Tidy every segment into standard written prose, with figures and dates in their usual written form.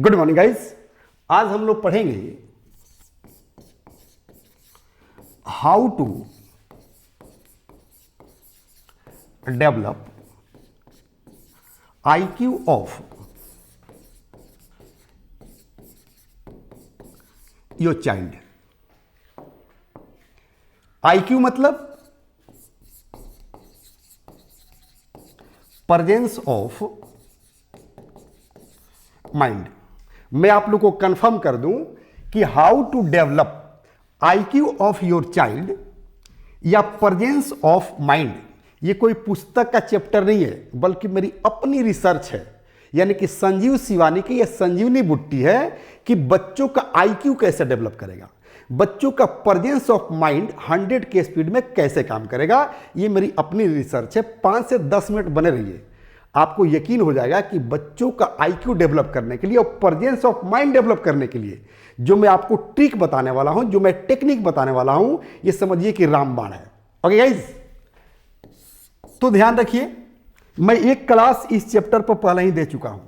Good morning guys. आज हम लोग पढ़ेंगे how to develop IQ of your child. IQ मतलब प्रेजेंस ऑफ माइंड। मैं आप लोग को कंफर्म कर दूं कि how to develop IQ of your child या प्रेजेंस ऑफ माइंड, ये कोई पुस्तक का चैप्टर नहीं है, बल्कि मेरी अपनी रिसर्च है। यानी कि संजीव शिवानी की यह संजीवनी बुट्टी है कि बच्चों का IQ कैसे डेवलप करेगा, बच्चों का प्रेजेंस ऑफ माइंड 100 के स्पीड में कैसे काम करेगा। ये मेरी अपनी रिसर्च है। 5 से 10 मिनट बने रहिए, आपको यकीन हो जाएगा कि बच्चों का IQ डेवलप करने के लिए और प्रेजेंस ऑफ माइंड डेवलप करने के लिए जो मैं आपको ट्रिक बताने वाला हूं, जो मैं टेक्निक बताने वाला हूं, ये समझिए कि रामबाण है। ओके गाइस, तो ध्यान रखिए, मैं एक क्लास इस चैप्टर पर पहले ही दे चुका हूं।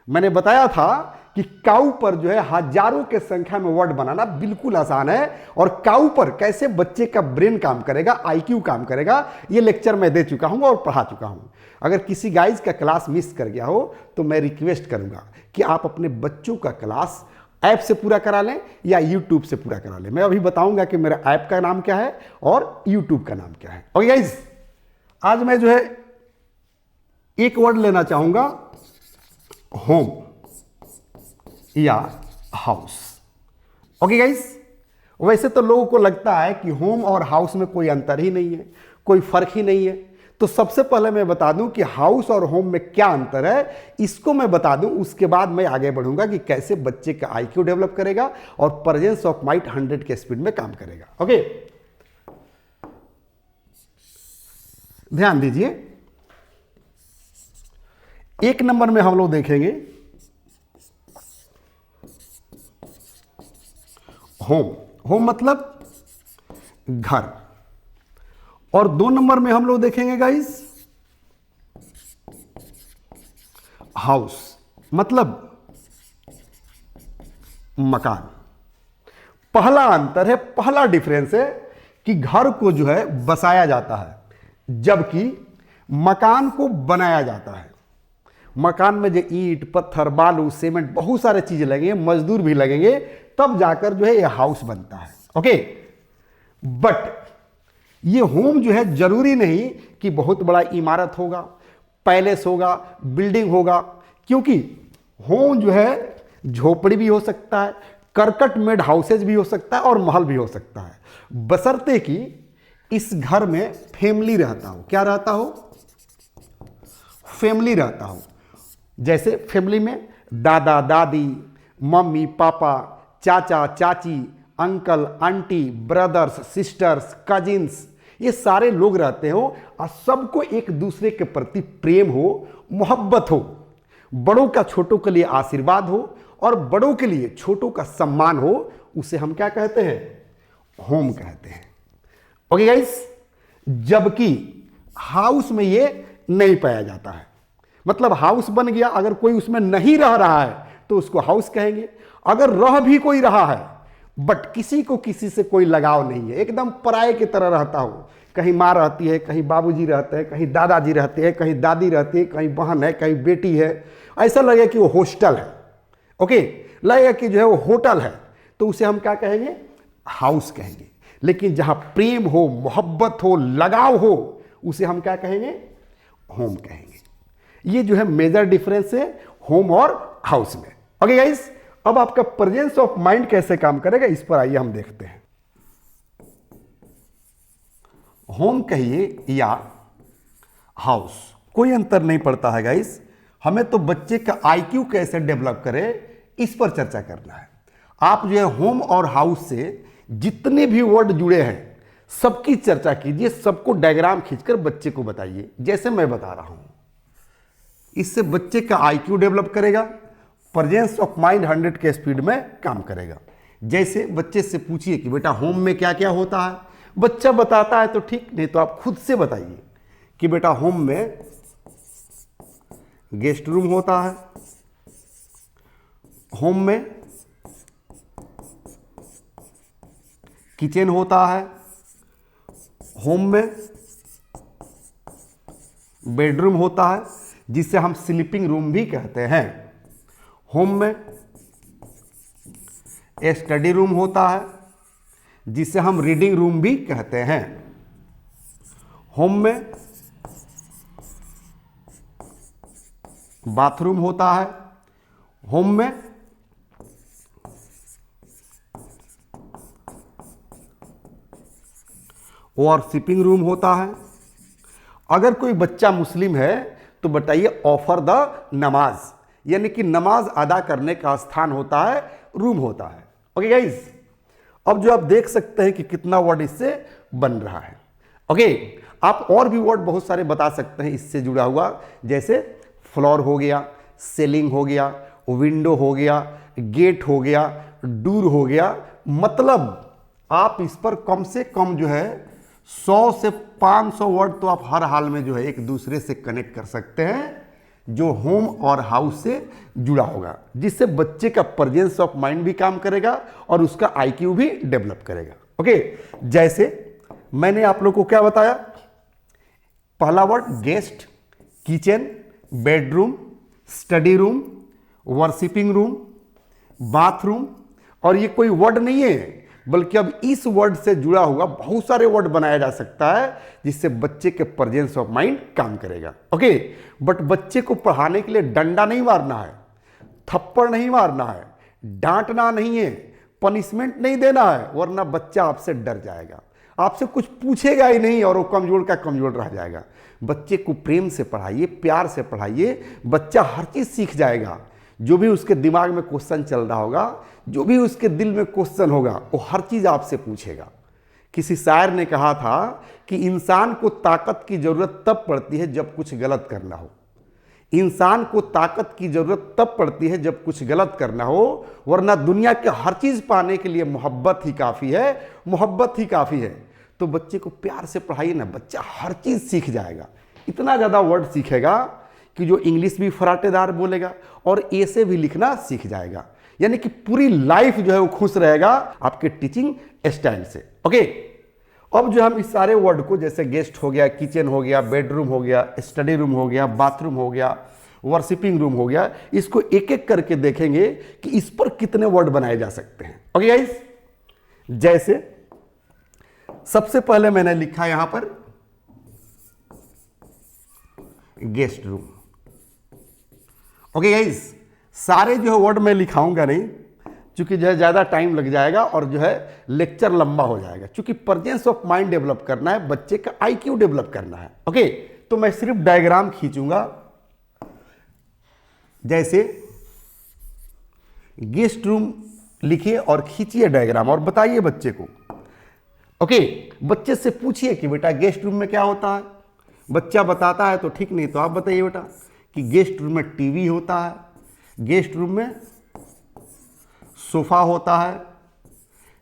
मैंने बताया था कि काऊ पर जो है हजारों के संख्या में वर्ड बनाना बिल्कुल आसान है, और काऊ पर कैसे बच्चे का ब्रेन काम करेगा, IQ काम करेगा, ये लेक्चर मैं दे चुका हूं और पढ़ा चुका हूं। अगर किसी गाइज का क्लास मिस कर गया हो तो मैं रिक्वेस्ट करूंगा कि आप अपने बच्चों का क्लास ऐप से पूरा करा लें या यूट्यूब से पूरा करा लें। मैं अभी बताऊंगा कि मेरा ऐप का नाम क्या है और यूट्यूब का नाम क्या है। ओके गाइज, आज मैं जो है एक वर्ड लेना चाहूंगा, होम या हाउस। ओके गाइज, वैसे तो लोगों को लगता है कि होम और हाउस में कोई अंतर ही नहीं है, कोई फर्क ही नहीं है। तो सबसे पहले मैं बता दूं कि हाउस और होम में क्या अंतर है, इसको मैं बता दूं। उसके बाद मैं आगे बढ़ूंगा कि कैसे बच्चे का IQ डेवलप करेगा और प्रेजेंस ऑफ माइंड 100 के स्पीड में काम करेगा। ओके, ध्यान दीजिए। एक नंबर में हम लोग देखेंगे होम। होम मतलब घर। और 2 नंबर में हम लोग देखेंगे गाइस हाउस, मतलब मकान। पहला अंतर है, पहला डिफरेंस है कि घर को जो है बसाया जाता है, जबकि मकान को बनाया जाता है। मकान में जो ईंट, पत्थर, बालू, सीमेंट, बहुत सारे चीजें लगेंगे, मजदूर भी लगेंगे, तब जाकर जो है यह हाउस बनता है। ओके, बट ये होम जो है जरूरी नहीं कि बहुत बड़ा इमारत होगा, पैलेस होगा, बिल्डिंग होगा, क्योंकि होम जो है झोपड़ी भी हो सकता है, करकट मेड हाउसेज भी हो सकता है और महल भी हो सकता है, बशर्ते कि इस घर में फैमिली रहता हो। क्या रहता हो? फैमिली रहता हो। जैसे फैमिली में दादा दादी, मम्मी पापा, चाचा चाची, uncle aunty, brothers sisters, cousins, ये सारे लोग रहते हो और सबको एक दूसरे के प्रति प्रेम हो, मोहब्बत हो, बड़ों का छोटों के लिए आशीर्वाद हो और बड़ों के लिए छोटों का सम्मान हो। उसे हम क्या कहते हैं? होम कहते हैं। ओके गाइस, जबकि हाउस में ये नहीं पाया जाता है। मतलब हाउस बन गया, अगर कोई उसमें नहीं रह रहा है तो उसको हाउस कहेंगे। अगर रह भी कोई रहा है बट किसी को किसी से कोई लगाव नहीं है, एकदम पराये की तरह रहता हो, कहीं माँ रहती है, कहीं बाबूजी रहते हैं, कहीं दादाजी रहते हैं, कहीं दादी रहती है, कहीं बहन है, कहीं बेटी है, ऐसा लगे कि वो हॉस्टल है। ओके, लगेगा कि जो है वो होटल है, तो उसे हम क्या कहेंगे? हाउस कहेंगे। लेकिन जहां प्रेम हो, मोहब्बत हो, लगाव हो, उसे हम क्या कहेंगे? होम कहेंगे। ये जो है मेजर डिफरेंस है होम और हाउस में। ओके गाइस, अब आपका प्रेजेंस ऑफ माइंड कैसे काम करेगा, इस पर आइए हम देखते हैं। होम कहिए या हाउस, कोई अंतर नहीं पड़ता है गाइस। हमें तो बच्चे का IQ कैसे डेवलप करे, इस पर चर्चा करना है। आप जो है होम और हाउस से जितने भी वर्ड जुड़े हैं सबकी चर्चा कीजिए, सबको डायग्राम खींचकर बच्चे को बताइए, जैसे मैं बता रहा हूं। इससे बच्चे का IQ डेवलप करेगा, प्रेजेंस ऑफ माइंड 100 के स्पीड में काम करेगा। जैसे बच्चे से पूछिए कि बेटा होम में क्या क्या होता है, बच्चा बताता है तो ठीक, नहीं तो आप खुद से बताइए कि बेटा होम में गेस्ट रूम होता है, होम में किचन होता है, होम में बेडरूम होता है जिसे हम स्लीपिंग रूम भी कहते हैं, होम में स्टडी रूम होता है जिसे हम रीडिंग रूम भी कहते हैं, होम में बाथरूम होता है, होम में वर्शिपिंग रूम होता है। अगर कोई बच्चा मुस्लिम है तो बताइए ऑफर द नमाज, यानी कि नमाज अदा करने का स्थान होता है, रूम होता है। ओके गाइज, अब जो आप देख सकते हैं कि कितना वर्ड इससे बन रहा है। ओके, आप और भी वर्ड बहुत सारे बता सकते हैं इससे जुड़ा हुआ, जैसे फ्लोर हो गया, सीलिंग हो गया, विंडो हो गया, गेट हो गया, डोर हो गया। मतलब आप इस पर कम से कम जो है 100 से 500 वर्ड तो आप हर हाल में जो है एक दूसरे से कनेक्ट कर सकते हैं जो होम और हाउस से जुड़ा होगा, जिससे बच्चे का प्रेजेंस ऑफ माइंड भी काम करेगा और उसका आईक्यू भी डेवलप करेगा। ओके, जैसे मैंने आप लोग को क्या बताया, पहला word guest, kitchen, bedroom, study room, worshipping room, bathroom, और ये कोई वर्ड नहीं है बल्कि अब इस वर्ड से जुड़ा हुआ बहुत सारे वर्ड बनाया जा सकता है जिससे बच्चे के प्रेजेंस ऑफ माइंड काम करेगा। ओके, बट बच्चे को पढ़ाने के लिए डंडा नहीं मारना है, थप्पड़ नहीं मारना है, डांटना नहीं है, पनिशमेंट नहीं देना है, वरना बच्चा आपसे डर जाएगा, आपसे कुछ पूछेगा ही नहीं और वो कमजोर का कमजोर रह जाएगा। बच्चे को प्रेम से पढ़ाइए, प्यार से पढ़ाइए, बच्चा हर चीज सीख जाएगा। जो भी उसके दिमाग में क्वेश्चन चल रहा होगा, जो भी उसके दिल में क्वेश्चन होगा, वो हर चीज आपसे पूछेगा। किसी शायर ने कहा था कि इंसान को ताकत की जरूरत तब पड़ती है जब कुछ गलत करना हो। इंसान को ताकत की जरूरत तब पड़ती है जब कुछ गलत करना हो, वरना दुनिया के हर चीज पाने के लिए मोहब्बत ही काफी है, मोहब्बत ही काफी है। तो बच्चे को प्यार से पढ़ाइए ना, बच्चा हर चीज सीख जाएगा, इतना ज्यादा वर्ड सीखेगा कि जो इंग्लिश भी फराटेदार बोलेगा और ए से भी लिखना सीख जाएगा, यानी कि पूरी लाइफ जो है वो खुश रहेगा आपके टीचिंग स्टाइल से। ओके, अब जो हम इस सारे वर्ड को, जैसे गेस्ट हो गया, किचन हो गया, बेडरूम हो गया, स्टडी रूम हो गया, बाथरूम हो गया, वर्शिपिंग रूम हो गया, इसको एक एक करके देखेंगे कि इस पर कितने वर्ड बनाए जा सकते हैं। ओके गाइस, जैसे सबसे पहले मैंने लिखा यहां पर गेस्ट रूम। ओके गाइस, सारे जो है वर्ड मैं लिखाऊंगा नहीं, क्योंकि जो है ज़्यादा टाइम लग जाएगा और जो है लेक्चर लंबा हो जाएगा, क्योंकि प्रेजेंस ऑफ माइंड डेवलप करना है, बच्चे का आईक्यू डेवलप करना है। ओके, तो मैं सिर्फ डायग्राम खींचूंगा। जैसे गेस्ट रूम लिखिए और खींचिए डायग्राम और बताइए बच्चे को। ओके, बच्चे से पूछिए कि बेटा गेस्ट रूम में क्या होता है। बच्चा बताता है तो ठीक, नहीं तो आप बताइए बेटा कि गेस्ट रूम में टीवी होता है, गेस्ट रूम में सोफा होता है,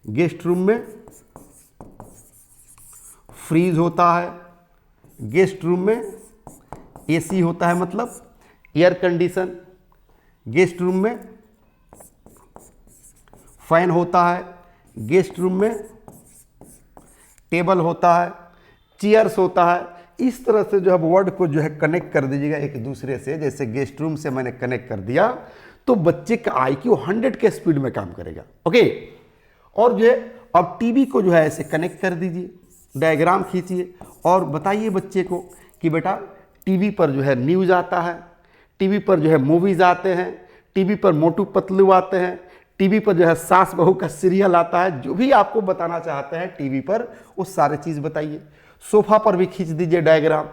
गेस्ट रूम में फ्रीज होता है, गेस्ट रूम में एसी होता है, मतलब एयर कंडीशन, गेस्ट रूम में फैन होता है, गेस्ट रूम में टेबल होता है, चेयर्स होता है। इस तरह से जो है वर्ड को जो है कनेक्ट कर दीजिएगा एक दूसरे से। जैसे गेस्ट रूम से मैंने कनेक्ट कर दिया तो बच्चे का आईक्यू 100 के स्पीड में काम करेगा। ओके, और जो है अब टीवी को जो है ऐसे कनेक्ट कर दीजिए, डायग्राम खींचिए और बताइए बच्चे को कि बेटा टीवी पर जो है न्यूज़ आता है, टीवी पर जो है मूवीज़ आते हैं, टीवी पर मोटू पतलू आते हैं, टीवी पर जो है सास बहू का सीरियल आता है। जो भी आपको बताना चाहते हैं टीवी पर वो सारे चीज़ बताइए। सोफा पर भी खींच दीजिए डायग्राम,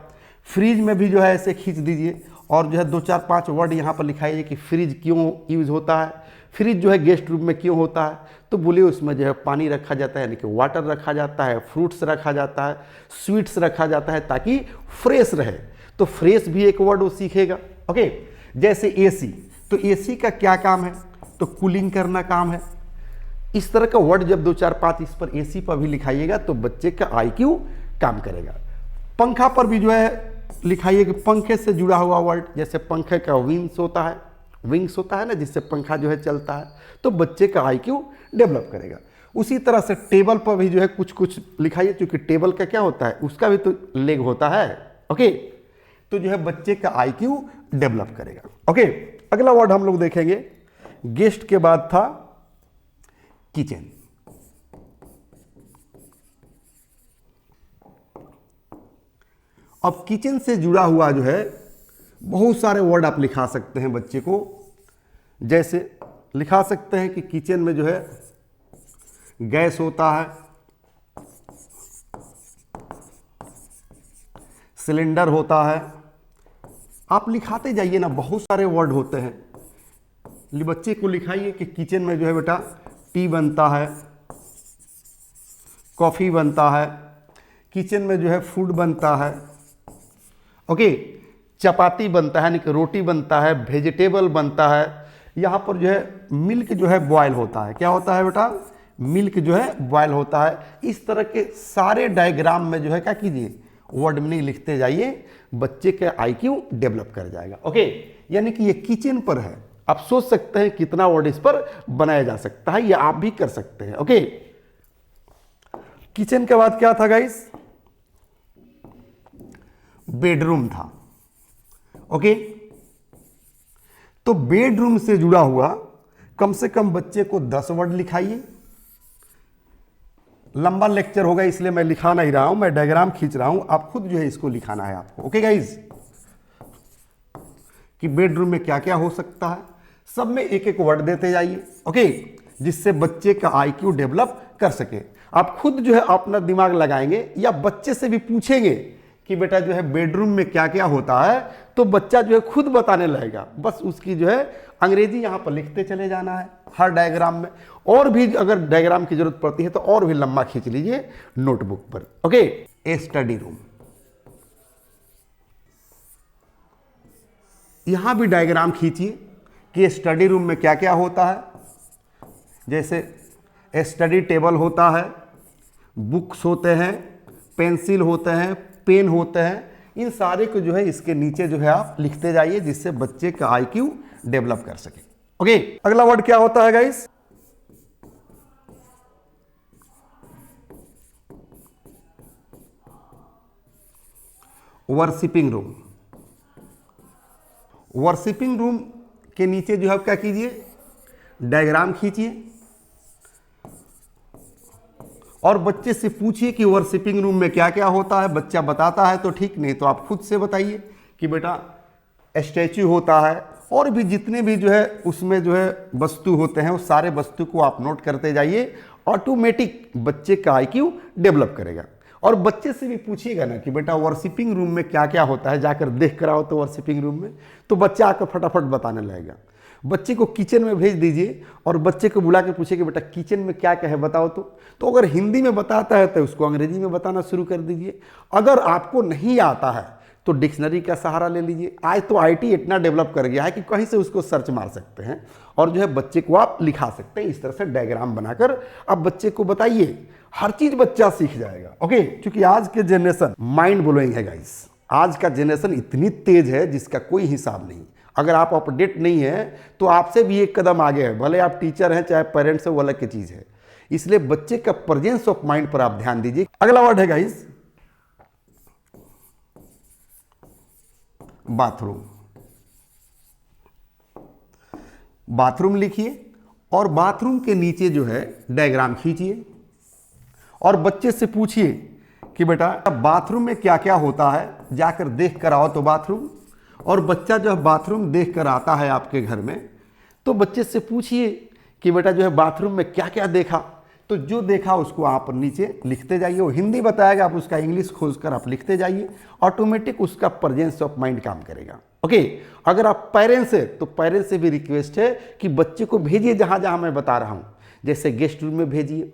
फ्रिज में भी जो है ऐसे खींच दीजिए और जो है 2-4-5 वर्ड यहाँ पर लिखाइए कि फ्रिज क्यों यूज़ होता है, फ्रिज जो है गेस्ट रूम में क्यों होता है। तो बोलिए उसमें जो है पानी रखा जाता है, यानी कि वाटर रखा जाता है, फ्रूट्स रखा जाता है, स्वीट्स रखा जाता है ताकि फ्रेश रहे। तो फ्रेश भी एक वर्ड वो सीखेगा। ओके, जैसे एसी, तो एसी का क्या काम है, तो कूलिंग करना काम है। इस तरह का वर्ड जब 2-4-5 इस पर एसी पर भी लिखाइएगा तो बच्चे का आईक्यू काम करेगा। पंखा पर भी जो है लिखाइए कि पंखे से जुड़ा हुआ वर्ड, जैसे पंखे का विंग्स होता है, विंग्स होता है ना जिससे पंखा जो है चलता है, तो बच्चे का आईक्यू डेवलप करेगा। उसी तरह से टेबल पर भी जो है कुछ कुछ लिखाइए, क्योंकि टेबल का क्या होता है, उसका भी तो लेग होता है। ओके, तो जो है बच्चे का आईक्यू डेवलप करेगा। ओके, अगला वर्ड हम लोग देखेंगे, गेस्ट के बाद था किचन। अब किचन से जुड़ा हुआ जो है बहुत सारे वर्ड आप लिखा सकते हैं बच्चे को। जैसे लिखा सकते हैं कि किचन में जो है गैस होता है, सिलेंडर होता है। आप लिखाते जाइए ना, बहुत सारे वर्ड होते हैं। बच्चे को लिखाइए कि किचन में जो है बेटा टी बनता है, कॉफ़ी बनता है, किचन में जो है फूड बनता है। ओके, चपाती बनता है, यानी कि रोटी बनता है, वेजिटेबल बनता है। यहाँ पर जो है मिल्क जो है बॉयल होता है। क्या होता है बेटा, मिल्क जो है बॉयल होता है। इस तरह के सारे डायग्राम में जो है क्या कीजिए, वर्ड मीनिंग लिखते जाइए, बच्चे का आईक्यू डेवलप कर जाएगा। ओके, यानी कि ये किचन पर है, आप सोच सकते हैं कितना वर्ड इस पर बनाया जा सकता है, ये आप भी कर सकते हैं। ओके, किचन के बाद क्या था गाइस, बेडरूम था। ओके, तो बेडरूम से जुड़ा हुआ कम से कम बच्चे को 10 वर्ड लिखाइए। लंबा लेक्चर होगा इसलिए मैं लिखा नहीं रहा हूं, मैं डायग्राम खींच रहा हूं, आप खुद जो है इसको लिखाना है आपको। ओके गाइज, कि बेडरूम में क्या क्या हो सकता है, सब में एक एक वर्ड देते जाइए। ओके, जिससे बच्चे का आईक्यू डेवलप कर सके। आप खुद जो है अपना दिमाग लगाएंगे या बच्चे से भी पूछेंगे कि बेटा जो है बेडरूम में क्या क्या होता है, तो बच्चा जो है खुद बताने लगेगा। बस उसकी जो है अंग्रेजी यहाँ पर लिखते चले जाना है हर डायग्राम में। और भी अगर डायग्राम की जरूरत पड़ती है तो और भी लंबा खींच लीजिए नोटबुक पर। ओके, ए स्टडी रूम, यहां भी डायग्राम खींचिए कि स्टडी रूम में क्या क्या होता है। जैसे स्टडी टेबल होता है, बुक्स होते हैं, पेंसिल होते हैं, पेन होते हैं। इन सारे को जो है इसके नीचे जो है आप लिखते जाइए, जिससे बच्चे का आईक्यू डेवलप कर सके। ओके, अगला वर्ड क्या होता है guys, worshipping room. Worshipping room के नीचे जो है क्या कीजिए, डायग्राम खींचिए और बच्चे से पूछिए कि वर्शिपिंग रूम में क्या क्या होता है। बच्चा बताता है तो ठीक, नहीं तो आप खुद से बताइए कि बेटा स्टैचू होता है, और भी जितने भी जो है उसमें जो है वस्तु होते हैं, उस सारे वस्तु को आप नोट करते जाइए। ऑटोमेटिक बच्चे का आईक्यू डेवलप करेगा। और बच्चे से भी पूछिएगा ना कि बेटा वर्शिपिंग रूम में क्या क्या होता है, जाकर देख कर आओ तो वर्शिपिंग रूम में, तो बच्चा आकर फटाफट बताने लगेगा। बच्चे को किचन में भेज दीजिए और बच्चे को बुला के पूछिए कि बेटा किचन में क्या क्या है बताओ तो अगर हिंदी में बताता है तो उसको अंग्रेजी में बताना शुरू कर दीजिए। अगर आपको नहीं आता है तो डिक्शनरी का सहारा ले लीजिए। आज तो आईटी इतना डेवलप कर गया है कि कहीं से उसको सर्च मार सकते हैं और जो है बच्चे को आप लिखा सकते हैं। इस तरह से डायग्राम बनाकर आप बच्चे को बताइए, हर चीज बच्चा सीख जाएगा। ओके, क्योंकि आज के जनरेशन माइंड ब्लोइंग है गाइस। आज का जनरेशन इतनी तेज है जिसका कोई हिसाब नहीं। अगर आप अपडेट नहीं है तो आपसे भी एक कदम आगे है, भले आप टीचर हैं चाहे पेरेंट्स हैं, वो अलग की चीज है। इसलिए बच्चे का प्रेजेंस ऑफ माइंड पर आप ध्यान दीजिए। अगला वर्ड है गाइस बाथरूम। बाथरूम लिखिए और बाथरूम के नीचे जो है डायग्राम खींचिए और बच्चे से पूछिए कि बेटा बाथरूम में क्या क्या होता है, जाकर देख कर आओ तो बाथरूम। और बच्चा जब बाथरूम देख कर आता है आपके घर में तो बच्चे से पूछिए कि बेटा जो है बाथरूम में क्या क्या देखा, तो जो देखा उसको आप नीचे लिखते जाइए। वो हिंदी बताएगा, आप उसका इंग्लिश खोजकर आप लिखते जाइए। ऑटोमेटिक उसका प्रेजेंस ऑफ माइंड काम करेगा। ओके, अगर आप पेरेंट्स है तो पेरेंट्स से भी रिक्वेस्ट है कि बच्चे को भेजिए जहाँ जहाँ मैं बता रहा हूँ। जैसे गेस्ट रूम में भेजिए,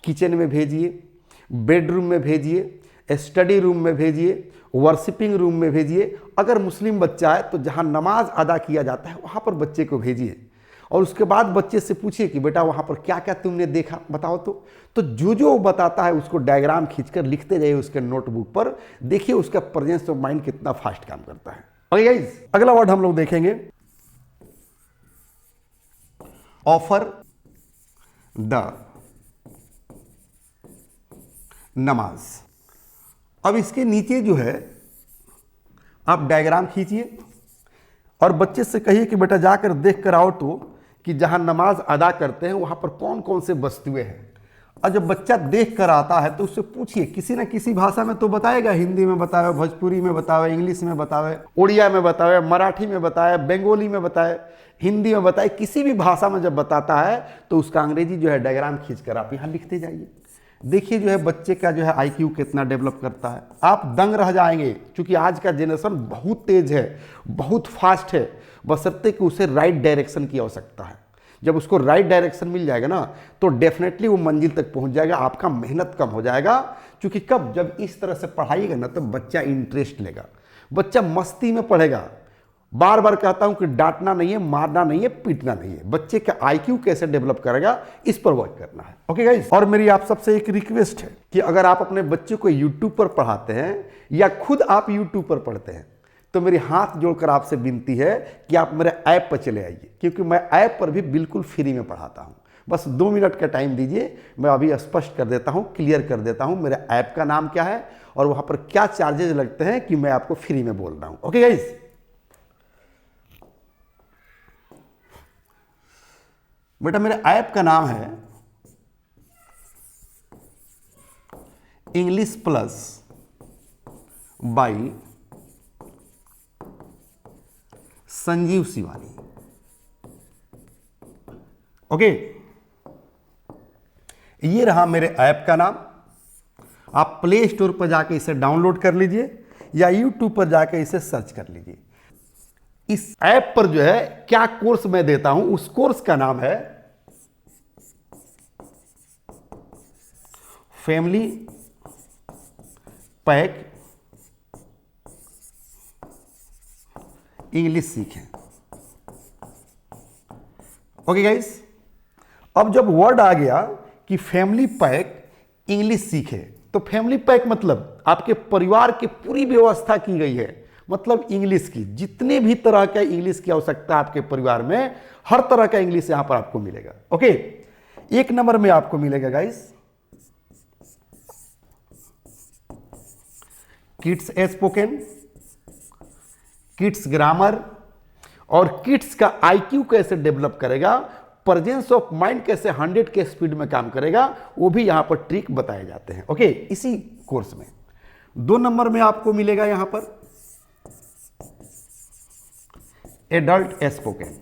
किचन में भेजिए, बेडरूम में भेजिए, स्टडी रूम में भेजिए, वर्शिपिंग रूम में भेजिए। अगर मुस्लिम बच्चा है तो जहाँ नमाज अदा किया जाता है वहाँ पर बच्चे को भेजिए। और उसके बाद बच्चे से पूछिए कि बेटा वहाँ पर क्या क्या तुमने देखा बताओ तो जो जो बताता है उसको डायग्राम खींचकर लिखते जाइए उसके नोटबुक पर। देखिए उसका प्रेजेंस ऑफ माइंड कितना फास्ट काम करता है। ओके गाइस, अगला वर्ड हम लोग देखेंगे ऑफर द नमाज। अब इसके नीचे जो है आप डायग्राम खींचिए और बच्चे से कहिए कि बेटा जाकर देख कर आओ तो कि जहां नमाज अदा करते हैं वहां पर कौन कौन से वस्तुएं हैं। और जब बच्चा देख कर आता है तो उससे पूछिए, किसी न किसी भाषा में तो बताएगा, हिंदी में बतावे, भोजपुरी में बतावे, इंग्लिश में बतावे, उड़िया में बतावे, मराठी में बताए, बंगाली में बताए, हिंदी में बताए, किसी भी भाषा में जब बताता है तो उसका अंग्रेजी जो है डायग्राम खींचकर आप यहाँ लिखते जाइए। देखिए जो है बच्चे का जो है आईक्यू कितना डेवलप करता है, आप दंग रह जाएंगे। क्योंकि आज का जनरेशन बहुत तेज है, बहुत फास्ट है, बशर्ते कि उसे राइट डायरेक्शन की आवश्यकता है। जब उसको राइट डायरेक्शन मिल जाएगा ना तो डेफिनेटली वो मंजिल तक पहुंच जाएगा, आपका मेहनत कम हो जाएगा। क्योंकि कब जब इस तरह से पढ़ाइएगा ना तो बच्चा इंटरेस्ट लेगा, बच्चा मस्ती में पढ़ेगा। बार बार कहता हूं कि डांटना नहीं है, मारना नहीं है, पीटना नहीं है। बच्चे का आईक्यू कैसे डेवलप करेगा इस पर वर्क करना है। ओके गाइस, और मेरी आप सबसे एक रिक्वेस्ट है कि अगर आप अपने बच्चे को यूट्यूब पर पढ़ाते हैं या खुद आप यूट्यूब पर पढ़ते हैं तो मेरी हाथ जोड़कर आपसे विनती है कि आप मेरे ऐप पर चले आइए, क्योंकि मैं ऐप पर भी बिल्कुल फ्री में पढ़ाता हूं। बस 2 मिनट का टाइम दीजिए, मैं अभी स्पष्ट कर देता हूं, क्लियर कर देता हूं मेरे ऐप का नाम क्या है और वहां पर क्या चार्जेस लगते हैं कि मैं आपको फ्री में बोल रहा हूं। ओके गाइस, बेटा मेरे ऐप का नाम है English plus by Sanjeev Shivani. Okay, ये रहा मेरे ऐप का नाम। आप प्ले स्टोर पर जाके इसे डाउनलोड कर लीजिए या यूट्यूब पर जाके इसे सर्च कर लीजिए। इस ऐप पर जो है क्या कोर्स मैं देता हूं, उस कोर्स का नाम है फैमिली पैक इंग्लिश सीखें। ओके गाइस, अब जब वर्ड आ गया कि फैमिली पैक इंग्लिश सीखे तो फैमिली पैक मतलब आपके परिवार की पूरी व्यवस्था की गई है। मतलब इंग्लिश की जितने भी तरह का इंग्लिश की आवश्यकता आपके परिवार में, हर तरह का इंग्लिश यहां पर आपको मिलेगा। ओके, 1 नंबर में आपको मिलेगा guys kids spoken, kids grammar और किड्स का आईक्यू कैसे डेवलप करेगा, प्रेजेंस ऑफ माइंड कैसे 100 के स्पीड में काम करेगा, वो भी यहां पर ट्रिक बताए जाते हैं। ओके, इसी कोर्स में 2 नंबर में आपको मिलेगा यहां पर एडल्ट स्पोकन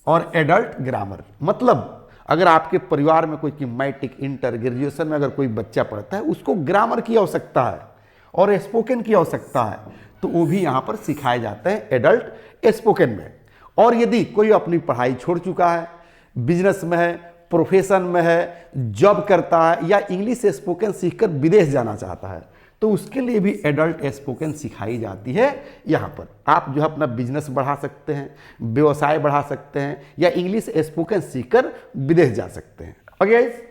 और एडल्ट ग्रामर। मतलब अगर आपके परिवार में कोई मैट्रिक, इंटर, ग्रेजुएशन में अगर कोई बच्चा पढ़ता है, उसको ग्रामर की आवश्यकता है और स्पोकन की आवश्यकता है, तो वो भी यहां पर सिखाए जाते हैं एडल्ट स्पोकन में। और यदि कोई अपनी पढ़ाई छोड़ चुका है, बिजनेस में है, प्रोफेशन में है, जॉब करता है या इंग्लिश स्पोकन सीखकर विदेश जाना चाहता है, तो उसके लिए भी एडल्ट स्पोकन सिखाई जाती है। यहाँ पर आप जो है अपना बिजनेस बढ़ा सकते हैं, व्यवसाय बढ़ा सकते हैं या इंग्लिश स्पोकन सीखकर विदेश जा सकते हैं। ओके गाइस,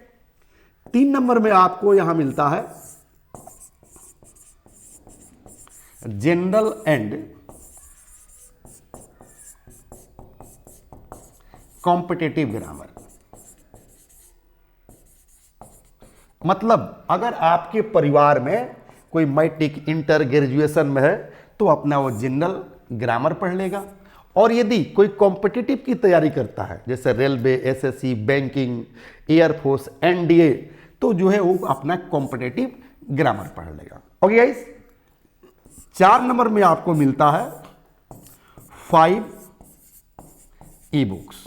3 नंबर में आपको यहां मिलता है जनरल एंड कॉम्पिटिटिव ग्रामर। मतलब अगर आपके परिवार में कोई मैट्रिक, इंटर, ग्रेजुएशन में है तो अपना वो जनरल ग्रामर पढ़ लेगा। और यदि कोई कॉम्पिटिटिव की तैयारी करता है जैसे railway, SSC, banking, air force, NDA, तो जो है वो अपना कॉम्पिटिटिव ग्रामर पढ़ लेगा। ओके गाइस, 4 नंबर में आपको मिलता है 5 ई बुक्स,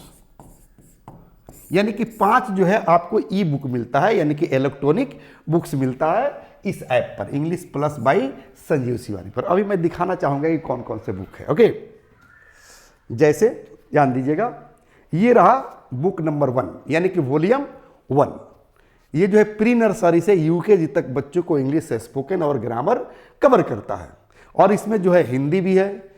यानी कि 5 जो है आपको ई बुक मिलता है, यानी कि इलेक्ट्रॉनिक बुक्स मिलता है इस ऐप पर English plus by Sanjeev Shivani पर। अभी मैं दिखाना चाहूंगा कि कौन कौन से बुक है। ओके, जैसे ध्यान दीजिएगा, ये रहा बुक नंबर 1 यानी कि वॉल्यूम 1। ये जो है प्री नर्सरी से यूकेजी तक बच्चों को इंग्लिश स्पोकन और ग्रामर कवर करता है। और इसमें जो है हिंदी भी है,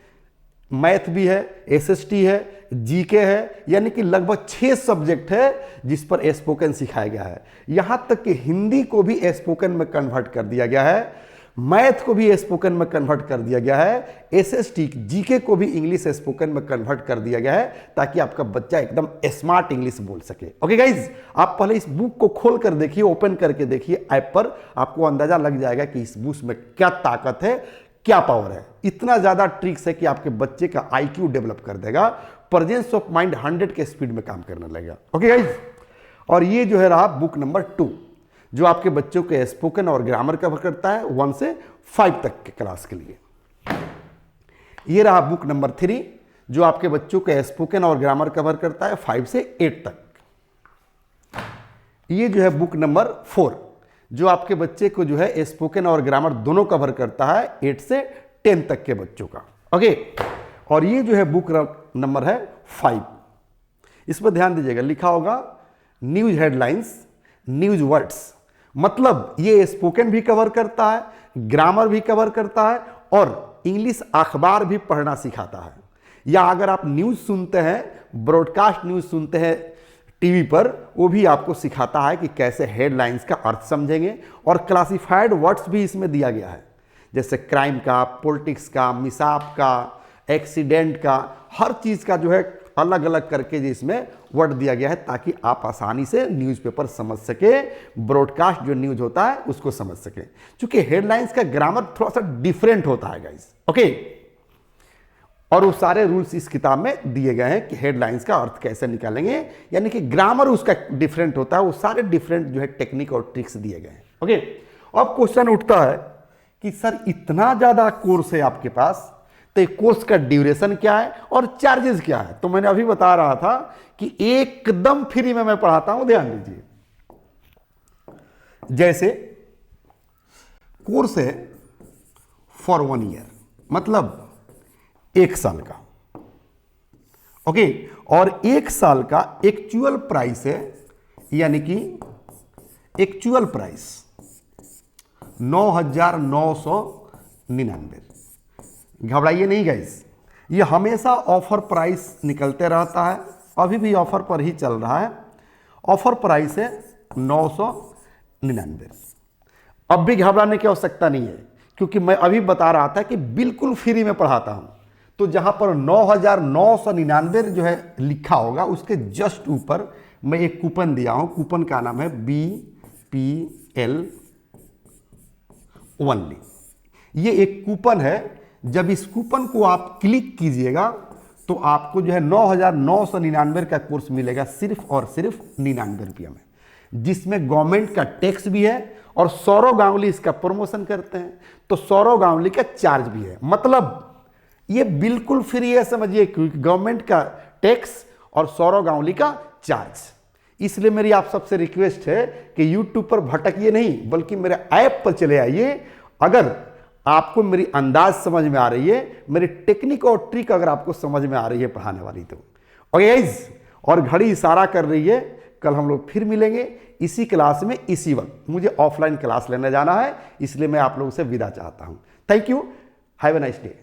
मैथ भी है, एसएसटी है, जीके है, यानी कि लगभग 6 सब्जेक्ट है जिस पर स्पोकन सिखाया गया है। यहां तक कि हिंदी को भी स्पोकन में कन्वर्ट कर दिया गया है। मैथ को भी स्पोकन में कन्वर्ट कर दिया गया है, एसएसटी जीके को भी इंग्लिश स्पोकन में कन्वर्ट कर दिया गया है, ताकि आपका बच्चा एकदम स्मार्ट इंग्लिश बोल सके। ओके गाइज, आप पहले इस बुक को खोल कर देखिए, ओपन करके देखिए ऐप पर, आपको अंदाजा लग जाएगा कि इस बुक में क्या ताकत है, क्या पावर है। इतना ज्यादा ट्रिक्स है कि आपके बच्चे का आईक्यू डेवलप कर देगा, प्रेजेंस ऑफ माइंड 100 के स्पीड में काम करने लगेगा। ओके गाइज, और ये जो है रहा बुक नंबर 2, जो आपके बच्चों के स्पोकन और ग्रामर कवर करता है 1 से 5 तक के क्लास के लिए। ये रहा बुक नंबर 3, जो आपके बच्चों के स्पोकन और ग्रामर कवर करता है 5 से 8 तक। ये जो है बुक नंबर 4, जो आपके बच्चे को जो है स्पोकन और ग्रामर दोनों कवर करता है 8 से 10 तक के बच्चों का। ओके, और ये जो है बुक नंबर है 5। इस पर ध्यान दीजिएगा, लिखा होगा न्यूज हेडलाइंस, न्यूज वर्ड्स, मतलब ये स्पोकन भी कवर करता है, ग्रामर भी कवर करता है और इंग्लिश अखबार भी पढ़ना सिखाता है। या अगर आप न्यूज़ सुनते हैं, ब्रॉडकास्ट न्यूज़ सुनते हैं टीवी पर, वो भी आपको सिखाता है कि कैसे हेडलाइंस का अर्थ समझेंगे। और क्लासिफाइड वर्ड्स भी इसमें दिया गया है, जैसे क्राइम का, पॉलिटिक्स का, मिसाप का, एक्सीडेंट का, हर चीज़ का जो है अलग अलग करके जिसमें वर्ड दिया गया है, ताकि आप आसानी से न्यूज़पेपर समझ सके, ब्रॉडकास्ट जो न्यूज़ होता है उसको समझ सके। क्योंकि हेडलाइंस का ग्रामर थोड़ा सा डिफरेंट होता है गाइस। ओके, और वो सारे रूल्स इस किताब में दिए गए हैं कि हेडलाइंस का अर्थ कैसे निकालेंगे, यानी कि ग्रामर उसका डिफरेंट होता है, वो सारे डिफरेंट जो है टेक्निक और ट्रिक्स दिए गए हैं। ओके, अब क्वेश्चन उठता है कि सर इतना ज़्यादा कोर्स है आपके पास, तो कोर्स का ड्यूरेशन क्या है और चार्जेस क्या है? तो मैंने अभी बता रहा था कि एकदम फ्री में मैं पढ़ाता हूं, ध्यान दीजिए। जैसे कोर्स है फॉर 1 ईयर, मतलब 1 साल का। ओके, और 1 साल का एक्चुअल प्राइस है, यानी कि एक्चुअल प्राइस 9,999। घबराइए नहीं गाइस, ये हमेशा ऑफर प्राइस निकलते रहता है, अभी भी ऑफर पर ही चल रहा है। ऑफर प्राइस है 999। अब भी घबराने की आवश्यकता नहीं है, क्योंकि मैं अभी बता रहा था कि बिल्कुल फ्री में पढ़ाता हूं। तो जहां पर 9,999 जो है लिखा होगा, उसके जस्ट ऊपर मैं एक कूपन दिया हूं। कूपन का नाम है BPL ओनली। ये एक कूपन है, जब इस कूपन को आप क्लिक कीजिएगा तो आपको जो है 9,999 का कोर्स मिलेगा, सिर्फ और सिर्फ 99 रुपये में, जिसमें गवर्नमेंट का टैक्स भी है और सौरव गांगुली इसका प्रमोशन करते हैं, तो सौरव गांगुली का चार्ज भी है। मतलब ये बिल्कुल फ्री है, समझिए, क्योंकि गवर्नमेंट का टैक्स और सौरव गांगुली का चार्ज। इसलिए मेरी आप सबसे रिक्वेस्ट है कि यूट्यूब पर भटकिए नहीं, बल्कि मेरे ऐप पर चले आइए। अगर आपको मेरी अंदाज समझ में आ रही है, मेरी टेक्निक और ट्रिक अगर आपको समझ में आ रही है पढ़ाने वाली, तो ओके गाइस, और घड़ी इशारा कर रही है, कल हम लोग फिर मिलेंगे इसी क्लास में इसी वक्त। मुझे ऑफलाइन क्लास लेने जाना है, इसलिए मैं आप लोगों से विदा चाहता हूं। Thank you, have a nice day.